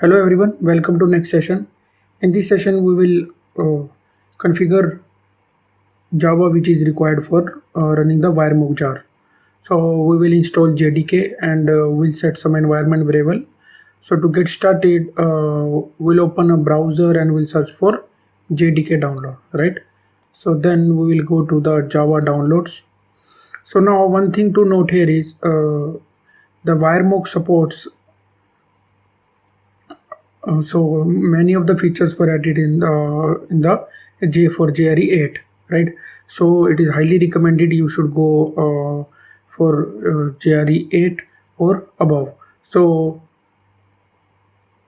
Hello everyone, welcome to next session. In this session we will configure Java which is required for running the Wiremock jar. So we will install JDK and we'll set some environment variable. So to get started, we'll open a browser and we'll search for JDK download, right? So then we will go to the Java downloads. So now one thing to note here is the Wiremock supports so many of the features were added in the J for JRE 8, right? So it is highly recommended you should go for JRE 8 or above. So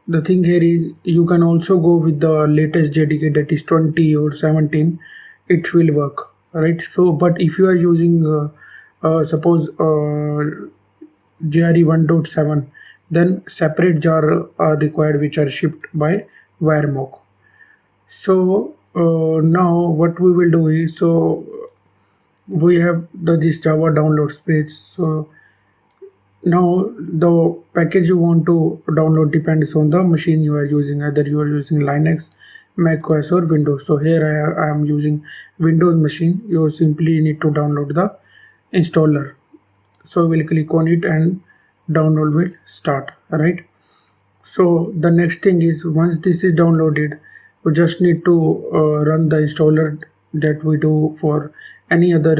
the thing here is you can also go with the latest JDK, that is 20 or 17. It will work, right? So but if you are using suppose JRE 1.7, then separate jar are required which are shipped by Wiremock. So now what we will do is, so we have this Java downloads page. So now the package you want to download depends on the machine you are using, either you are using Linux, Mac OS or Windows. So here I am using Windows machine. You simply need to download the installer. So we'll click on it and download will start, right? So the next thing is, once this is downloaded, we just need to run the installer that we do for any other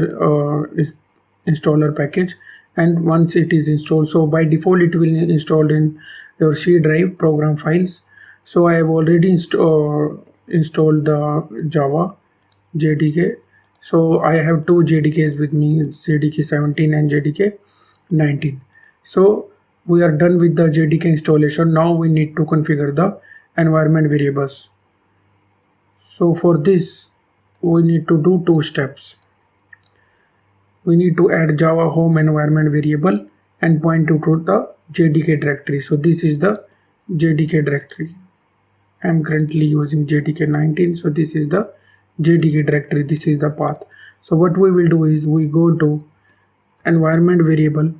installer package. And once it is installed, so by default it will installed in your C drive program files. So I have already installed the Java JDK. So I have two JDKs with me, JDK 17 and JDK 19. So we are done with the JDK installation. Now we need to configure the environment variables. So for this we need to do two steps. We need to add Java home environment variable and point to the JDK directory. So this is the JDK directory. I am currently using JDK 19. So this is the JDK directory. This is the path. So what we will do is we go to environment variable.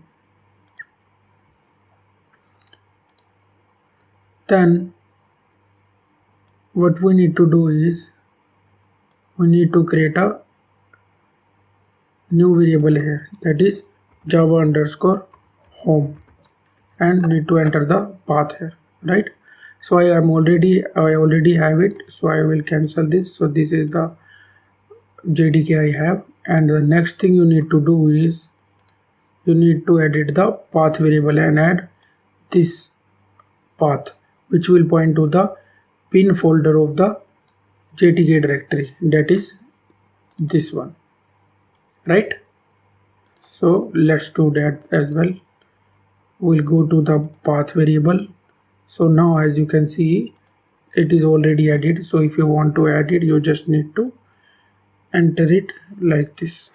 Then what we need to do is we need to create a new variable here, that is Java underscore home, and need to enter the path here, right? So I already have it, so I will cancel this. So this is the JDK I have, and the next thing you need to do is you need to edit the path variable and add this path, which will point to the pin folder of the JDK directory, that is this one, right? So let's do that as well. We'll go to the path variable. So now as you can see, it is already added. So if you want to add it, you just need to enter it like this.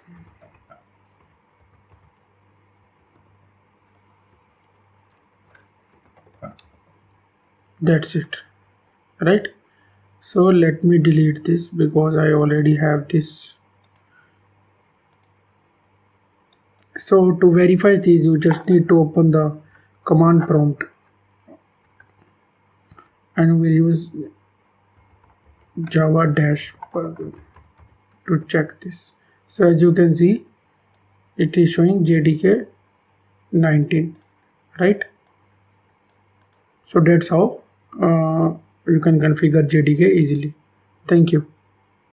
That's it, right? So let me delete this because I already have this. So to verify this, you just need to open the command prompt and we'll use Java dash to check this. So as you can see, it is showing JDK 19, right? So that's how you can configure JDK easily. Thank you.